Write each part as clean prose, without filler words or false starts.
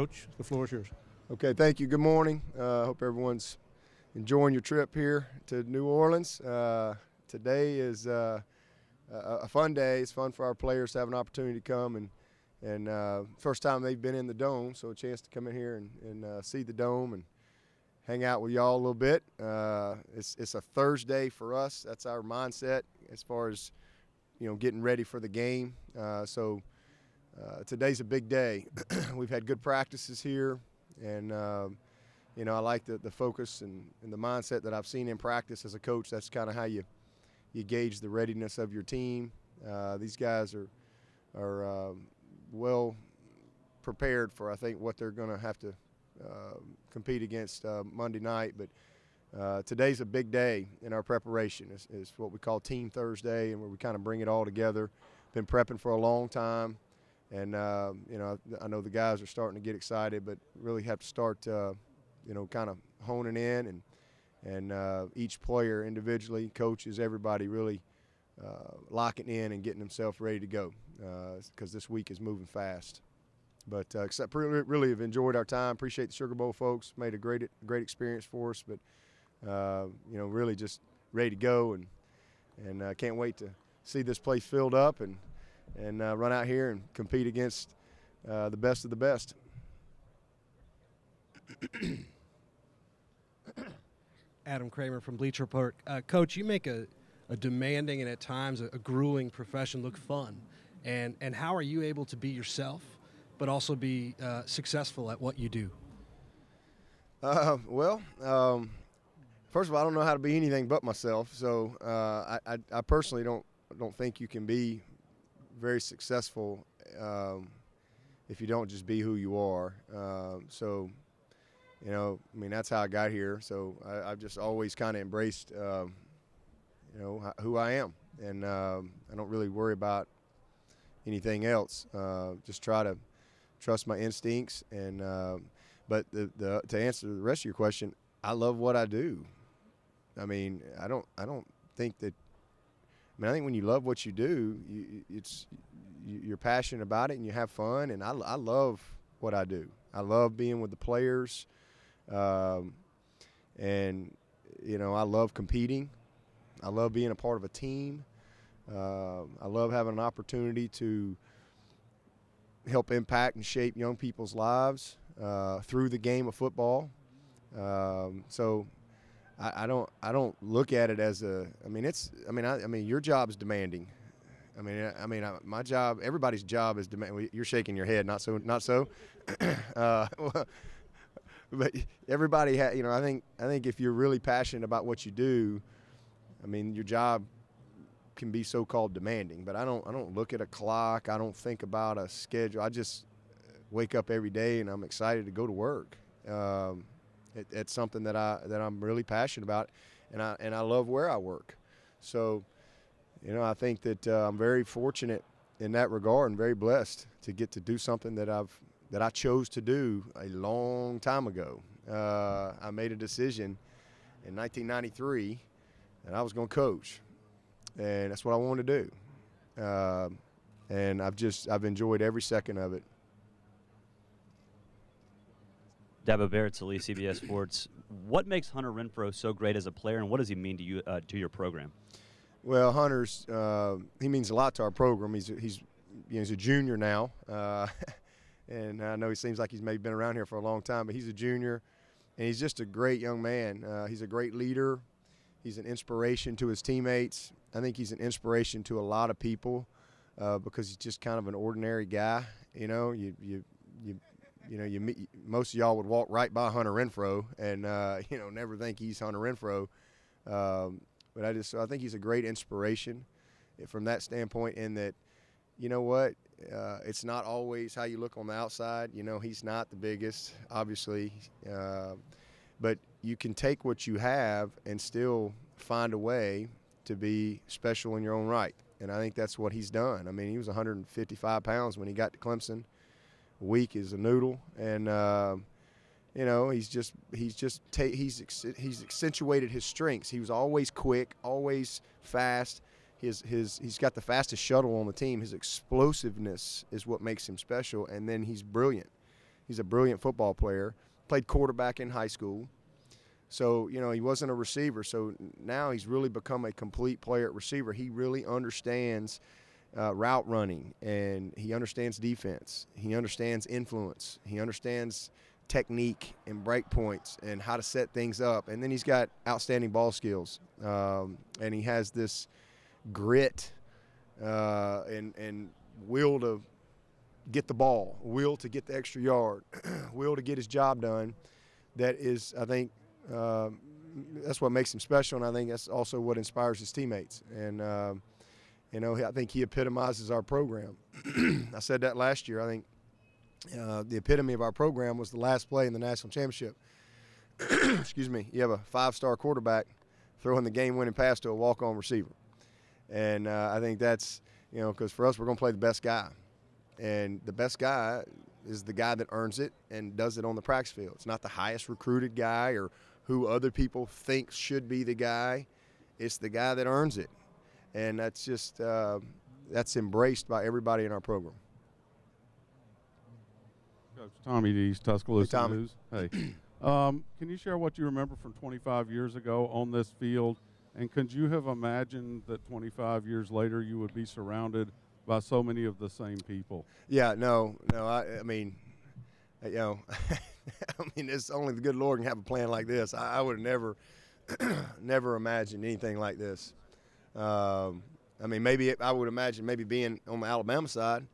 Coach, the floor is yours. Okay, thank you. Good morning. Hope everyone's enjoying your trip here to New Orleans. Today is a fun day. It's fun for our players to have an opportunity to come and first time they've been in the Dome, so a chance to come in here and see the Dome and hang out with y'all a little bit. It's a Thursday for us. That's our mindset as far as getting ready for the game. So today's a big day. We've had good practices here, and I like the focus and the mindset that I've seen in practice as a coach. That's kind of how you gauge the readiness of your team. These guys are well prepared for, I think, what they're going to have to compete against Monday night. But today's a big day in our preparation. It's what we call Team Thursday, and where we kind of bring it all together. Been prepping for a long time, and I know the guys are starting to get excited, but really have to start kind of honing in and each player individually, coaches, everybody really locking in and getting themselves ready to go, because this week is moving fast. But really have enjoyed our time. Appreciate the Sugar Bowl folks. Made a great experience for us. But really just ready to go, and can't wait to see this place filled up and run out here and compete against the best of the best. Adam Kramer from Bleacher Report. Coach, you make a demanding and at times a grueling profession look fun. And how are you able to be yourself but also be successful at what you do? First of all, I don't know how to be anything but myself. So I personally don't think you can be very successful if you don't just be who you are. That's how I got here. So I've just always kind of embraced, who I am, and I don't really worry about anything else. Just try to trust my instincts. And but to answer the rest of your question, I love what I do. I mean, I don't think that. I think when you love what you do, you're passionate about it and you have fun. And I love what I do. I love being with the players, and I love competing. I love being a part of a team. I love having an opportunity to help impact and shape young people's lives through the game of football. So I don't look at it as your job is demanding. My job, everybody's job is demanding. You're shaking your head, not so. But everybody I think if you're really passionate about what you do, your job can be so-called demanding. But I don't look at a clock. I don't think about a schedule. I just wake up every day and I'm excited to go to work. It's something that I'm really passionate about, and I love where I work. So, I think that I'm very fortunate in that regard and very blessed to get to do something that I chose to do a long time ago. I made a decision in 1993 that I was going to coach, and that's what I wanted to do. And I've enjoyed every second of it. Dabo Swinney, CBS Sports. What makes Hunter Renfrow so great as a player, and what does he mean to you, to your program? Well, Hunter's he means a lot to our program. He's a junior now, and I know he seems like he's maybe been around here for a long time, but he's a junior, and he's just a great young man. He's a great leader. He's an inspiration to his teammates. I think he's an inspiration to a lot of people because he's just kind of an ordinary guy. Most of y'all would walk right by Hunter Renfrow and never think he's Hunter Renfrow. But I think he's a great inspiration from that standpoint. In that, it's not always how you look on the outside. He's not the biggest, obviously, but you can take what you have and still find a way to be special in your own right. And I think that's what he's done. He was 155 pounds when he got to Clemson. Weak as a noodle, and he's accentuated his strengths. He was always quick, always fast. He's got the fastest shuttle on the team. His explosiveness is what makes him special, and then he's brilliant. He's a brilliant football player. Played quarterback in high school. So, you know, he wasn't a receiver. So now he's really become a complete player at receiver. He really understands route running, and he understands defense. He understands influence. He understands technique and break points and how to set things up. And then he's got outstanding ball skills. And he has this grit and will to get the ball, will to get the extra yard, will to get his job done. That is, I think, that's what makes him special, and I think that's also what inspires his teammates. And, you know, I think he epitomizes our program. I said that last year. I think the epitome of our program was the last play in the national championship. Excuse me. You have a 5-star quarterback throwing the game-winning pass to a walk-on receiver. And I think that's, you know, because for us, we're going to play the best guy. And the best guy is the guy that earns it and does it on the practice field. It's not the highest recruited guy or who other people think should be the guy. It's the guy that earns it. And that's just that's embraced by everybody in our program. Coach Tommy Dees, Tuscaloosa Tommy. News. Hey, can you share what you remember from 25 years ago on this field? And could you have imagined that 25 years later you would be surrounded by so many of the same people? Yeah, no. I mean, you know, I mean, it's only the good Lord can have a plan like this. I would have never imagined anything like this. I mean, maybe I would imagine maybe being on the Alabama side,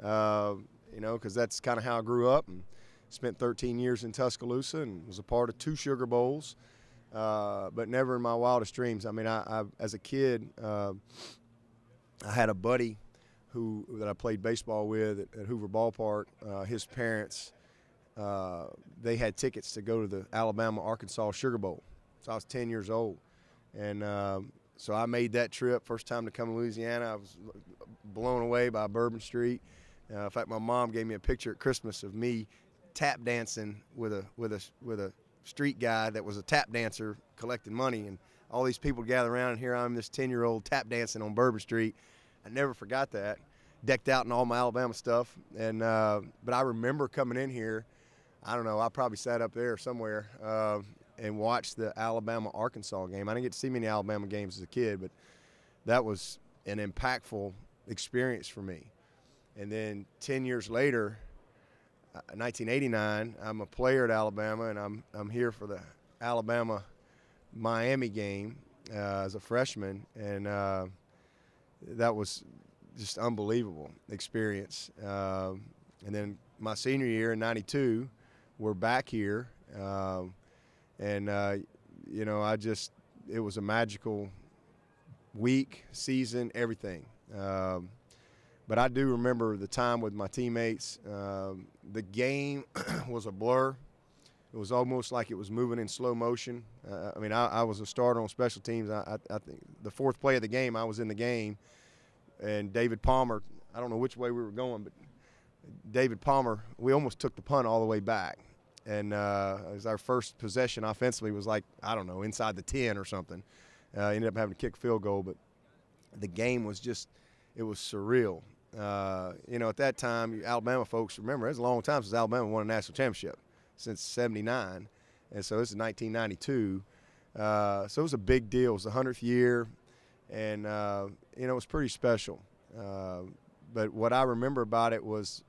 you know, because that's kind of how I grew up and spent 13 years in Tuscaloosa and was a part of 2 Sugar Bowls, but never in my wildest dreams. I mean, I as a kid, I had a buddy that I played baseball with at Hoover Ballpark. His parents, they had tickets to go to the Alabama-Arkansas Sugar Bowl. So I was 10 years old. And so I made that trip. First time to come to Louisiana, I was blown away by Bourbon Street. In fact, my mom gave me a picture at Christmas of me tap dancing with a street guy that was a tap dancer collecting money. And all these people gather around, and here I'm, this 10-year-old tap dancing on Bourbon Street. I never forgot that. Decked out in all my Alabama stuff. And but I remember coming in here, I don't know, I probably sat up there somewhere and watched the Alabama-Arkansas game. I didn't get to see many Alabama games as a kid, but that was an impactful experience for me. And then 10 years later, 1989, I'm a player at Alabama, and I'm here for the Alabama-Miami game as a freshman, and that was just unbelievable experience. And then my senior year in '92, we're back here, and you know, it was a magical week, season, everything. But I do remember the time with my teammates. The game was a blur. It was almost like it was moving in slow motion. I mean, I was a starter on special teams. I think the 4th play of the game, I was in the game. And David Palmer, I don't know which way we were going, but David Palmer, we almost took the punt all the way back. And it was our first possession offensively was like, I don't know, inside the 10 or something. Ended up having to kick a field goal, but the game was just, it was surreal. You know, at that time, Alabama folks, remember, it was a long time since Alabama won a national championship, since '79. And so this is 1992. So it was a big deal. It was the 100th year. And, you know, it was pretty special. But what I remember about it was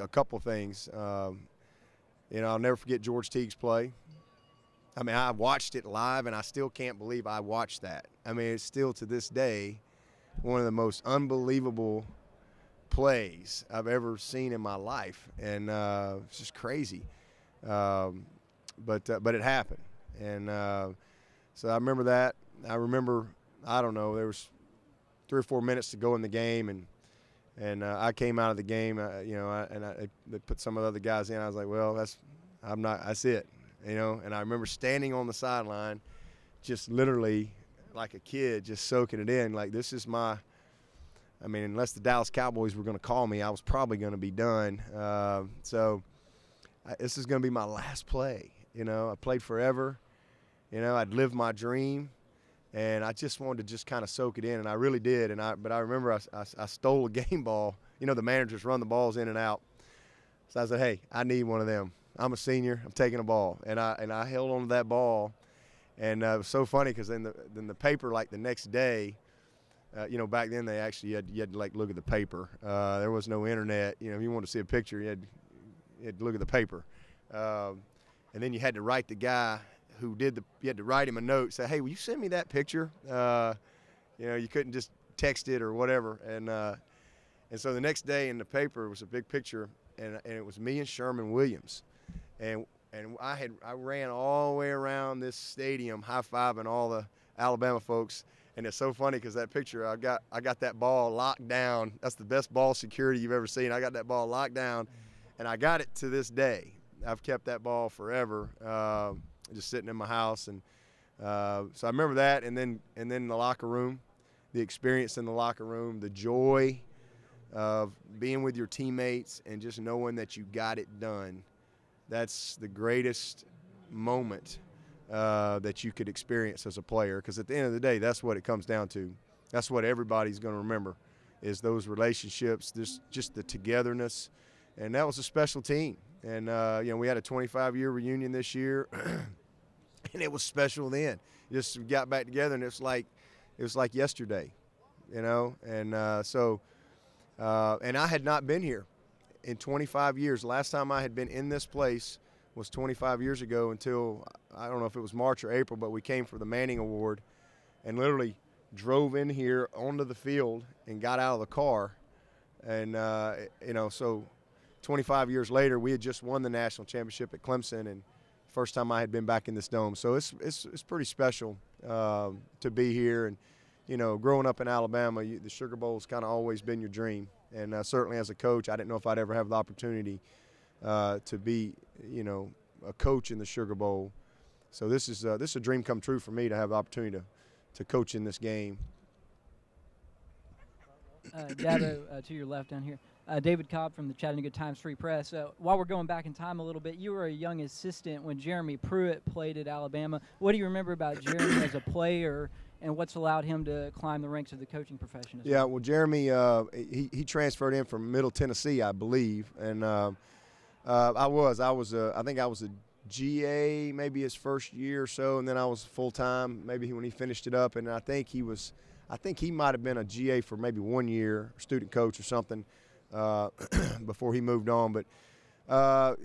a couple things. You know, I'll never forget George Teague's play. I mean, I watched it live, and I still can't believe I watched that. I mean, it's still to this day one of the most unbelievable plays I've ever seen in my life. And it's just crazy. But it happened. And so I remember that. I remember, I don't know, there was 3 or 4 minutes to go in the game, and I came out of the game, you know, they put some of the other guys in. I was like, well, that's it, you know. And I remember standing on the sideline, just literally like a kid, just soaking it in. Like, this is my, I mean, unless the Dallas Cowboys were going to call me, I was probably going to be done. So this is going to be my last play. You know, I played forever. You know, I'd lived my dream. And I just wanted to just kind of soak it in, and I really did. But I remember I stole a game ball. You know, the managers run the balls in and out. So I said, hey, I need one of them. I'm a senior. I'm taking a ball. And I held on to that ball. And it was so funny because in the paper, like the next day, you know, back then they actually you had to like look at the paper. There was no internet. You know, if you wanted to see a picture, you had to look at the paper. And then you had to write the guy who did you had to write him a note, say, hey, will you send me that picture? You know, you couldn't just text it or whatever. And so the next day in the paper was a big picture, and it was me and Sherman Williams. And I ran all the way around this stadium high-fiving all the Alabama folks. And it's so funny because that picture, I got that ball locked down. That's the best ball security you've ever seen. I got that ball locked down, and I got it to this day. I've kept that ball forever, just sitting in my house. And so I remember that, and then in the locker room, the experience in the locker room, the joy of being with your teammates and just knowing that you got it done. That's the greatest moment that you could experience as a player, because at the end of the day, that's what it comes down to. That's what everybody's going to remember, is those relationships, just the togetherness. And that was a special team. And, you know, we had a 25-year reunion this year, and it was special then. Just got back together, and it was like yesterday, you know. And and I had not been here in 25 years. Last time I had been in this place was 25 years ago until, I don't know if it was March or April, but we came for the Manning Award and literally drove in here onto the field and got out of the car. And, you know, so 25 years later, we had just won the national championship at Clemson, and first time I had been back in this dome. So it's pretty special to be here. And, you know, growing up in Alabama, the Sugar Bowl's kind of always been your dream. And certainly as a coach, I didn't know if I'd ever have the opportunity to be, you know, a coach in the Sugar Bowl. So this is a dream come true for me to have the opportunity to coach in this game. Dabo, to your left down here. David Cobb from the Chattanooga Times Free Press. While we're going back in time a little bit, you were a young assistant when Jeremy Pruitt played at Alabama. What do you remember about Jeremy as a player, and what's allowed him to climb the ranks of the coaching profession? Yeah, well, Jeremy, he transferred in from Middle Tennessee, I believe, and I think I was a GA maybe his first year or so, and then I was full-time maybe when he finished it up, and I think he might have been a GA for maybe 1 year, student coach or something, before he moved on. But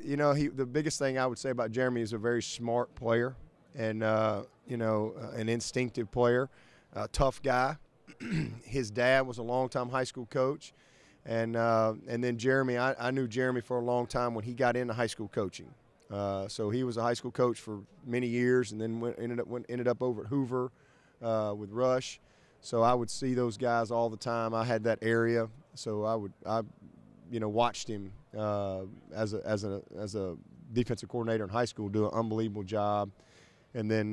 you know, the biggest thing I would say about Jeremy is a very smart player, and you know, an instinctive player, a tough guy. His dad was a longtime high school coach, and then Jeremy, I knew Jeremy for a long time when he got into high school coaching. So he was a high school coach for many years, and then ended up over at Hoover with Rush. So I would see those guys all the time. I had that area, so I you know, watched him as a defensive coordinator in high school do an unbelievable job, and then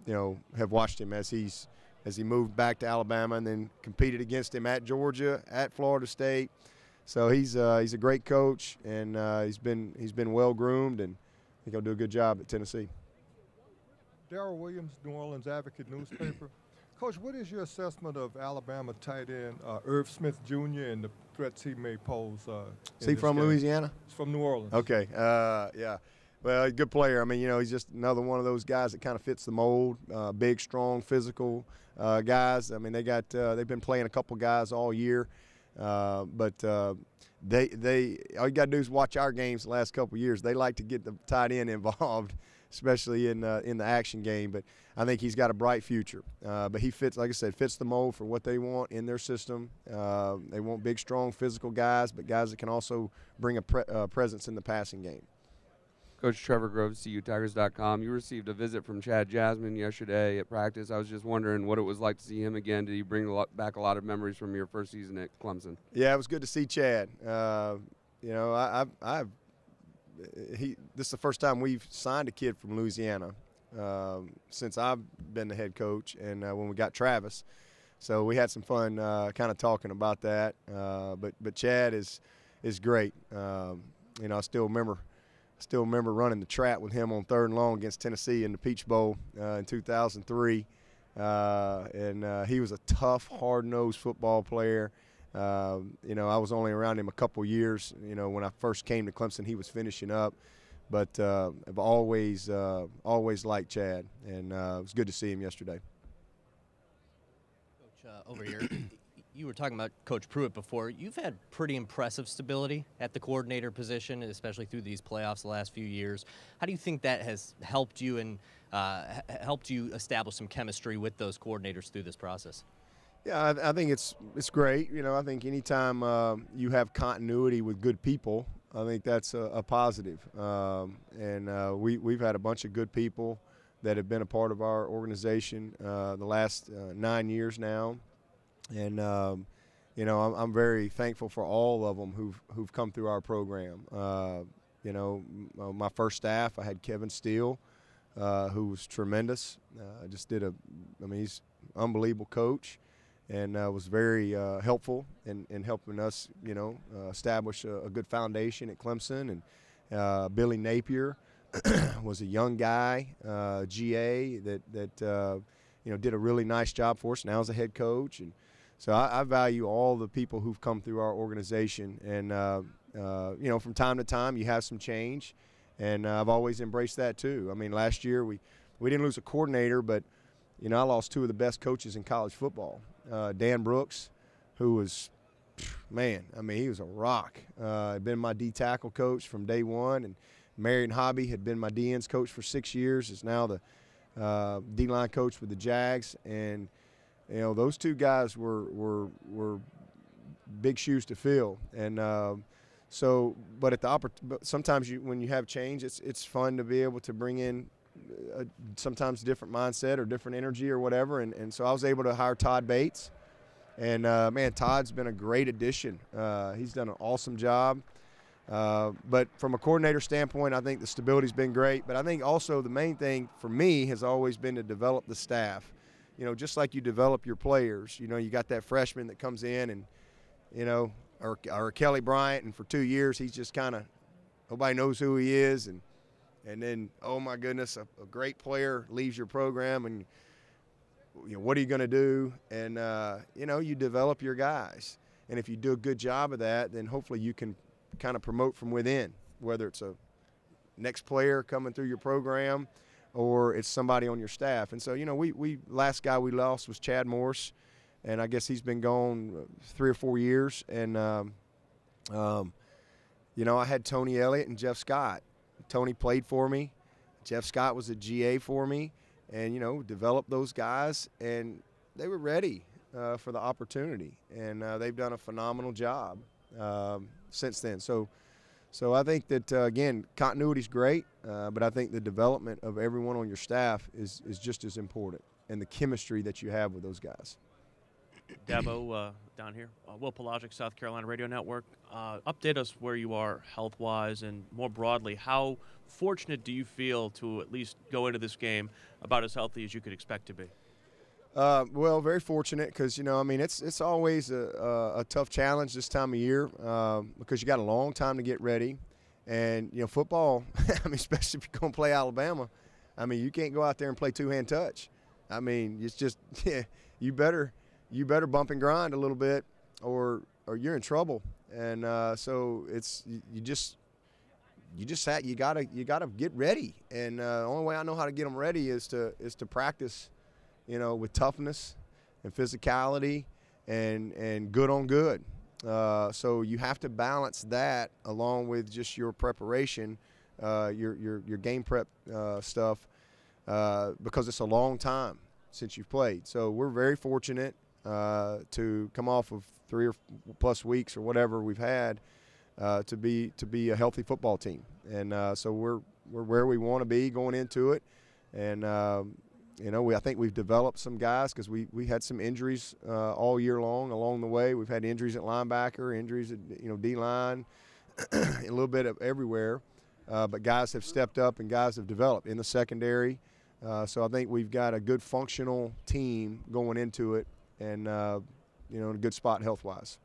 you know, have watched him as he moved back to Alabama, and then competed against him at Georgia, at Florida State. So he's a great coach, and he's been well groomed, and I think he'll do a good job at Tennessee. Darrell Williams, New Orleans Advocate newspaper. Coach, what is your assessment of Alabama tight end Irv Smith Jr. and the threats he may pose? Is he from Louisiana? He's from New Orleans. Okay, yeah. Well, he's a good player. I mean, you know, he's just another one of those guys that kind of fits the mold. Big, strong, physical guys. I mean, they've been playing a couple guys all year, but they all you got to do is watch our games the last couple of years. They like to get the tight end involved, especially in the action game. But I think he's got a bright future. But he fits, like I said, fits the mold for what they want in their system. They want big, strong, physical guys, but guys that can also bring a presence in the passing game. Coach Trevor Groves, CUTigers.com. You received a visit from Chad Jasmine yesterday at practice. I was just wondering what it was like to see him again. Did he bring back a lot of memories from your first season at Clemson? Yeah, it was good to see Chad. You know, this is the first time we've signed a kid from Louisiana since I've been the head coach, and when we got Travis. So we had some fun kind of talking about that. But Chad is great. You know, I still remember running the trap with him on 3rd and long against Tennessee in the Peach Bowl in 2003. And he was a tough, hard-nosed football player. You know, I was only around him a couple years. You know, when I first came to Clemson, he was finishing up. But I've always liked Chad, and it was good to see him yesterday. Coach, over here, you were talking about Coach Pruitt before. You've had pretty impressive stability at the coordinator position, especially through these playoffs the last few years. How do you think that has helped you and helped you establish some chemistry with those coordinators through this process? Yeah, I think it's great. You know, I think anytime you have continuity with good people, I think that's a positive. We've had a bunch of good people that have been a part of our organization the last 9 years now. And, you know, I'm very thankful for all of them who've come through our program. You know, my first staff, I had Kevin Steele, who was tremendous. He's an unbelievable coach. And was very helpful in helping us, you know, establish a good foundation at Clemson. And Billy Napier was a young guy, GA, that you know, did a really nice job for us. Now as a head coach, and so I value all the people who've come through our organization. And you know, from time to time, you have some change, and I've always embraced that too. I mean, last year we didn't lose a coordinator, but you know, I lost two of the best coaches in college football. Dan Brooks, who was, man, I mean, he was a rock. Had been my D tackle coach from day one, and Marion Hobby had been my D ends coach for 6 years. Is now the D line coach with the Jags, and you know, those two guys were big shoes to fill. And but sometimes when you have change, it's fun to be able to bring in sometimes different mindset or different energy or whatever, and so I was able to hire Todd Bates, and man, Todd's been a great addition. He's done an awesome job, but from a coordinator standpoint, I think the stability's been great, but I think also the main thing for me has always been to develop the staff. You know, just like you develop your players, you know, you got that freshman that comes in and, you know, or Kelly Bryant, and for 2 years he's just kind of, nobody knows who he is, and then, oh my goodness, a great player leaves your program, and you know, what are you going to do? And you know, you develop your guys, and if you do a good job of that, then hopefully you can kind of promote from within, whether it's a next player coming through your program or it's somebody on your staff. And so, you know, we last guy we lost was Chad Morse, and I guess he's been gone 3 or 4 years. And you know, I had Tony Elliott and Jeff Scott. Tony played for me. Jeff Scott was a GA for me, and, you know, developed those guys, and they were ready for the opportunity. And they've done a phenomenal job since then. So I think that, again, continuity is great, but I think the development of everyone on your staff is just as important, and the chemistry that you have with those guys. Dabo, down here, Will Pelagic, South Carolina Radio Network. Update us where you are health-wise, and more broadly, how fortunate do you feel to at least go into this game about as healthy as you could expect to be? Well, very fortunate, because, you know, I mean, it's always a tough challenge this time of year, because you got a long time to get ready, and, you know, football, I mean, especially if you're going to play Alabama, I mean, you can't go out there and play two-hand touch. I mean, it's just, yeah, you better bump and grind a little bit, or you're in trouble. And so it's you gotta get ready. And the only way I know how to get them ready is to practice, you know, with toughness and physicality and good on good. So you have to balance that along with just your preparation, your game prep stuff, because it's a long time since you've played. So we're very fortunate to come off of 3 or plus weeks or whatever we've had to be a healthy football team, and so we're where we want to be going into it. And you know, I think we've developed some guys, because we had some injuries all year long along the way. We've had injuries at linebacker, injuries at, you know, D-line, a little bit of everywhere, but guys have stepped up and guys have developed in the secondary. So I think we've got a good functional team going into it, and you know, in a good spot health-wise.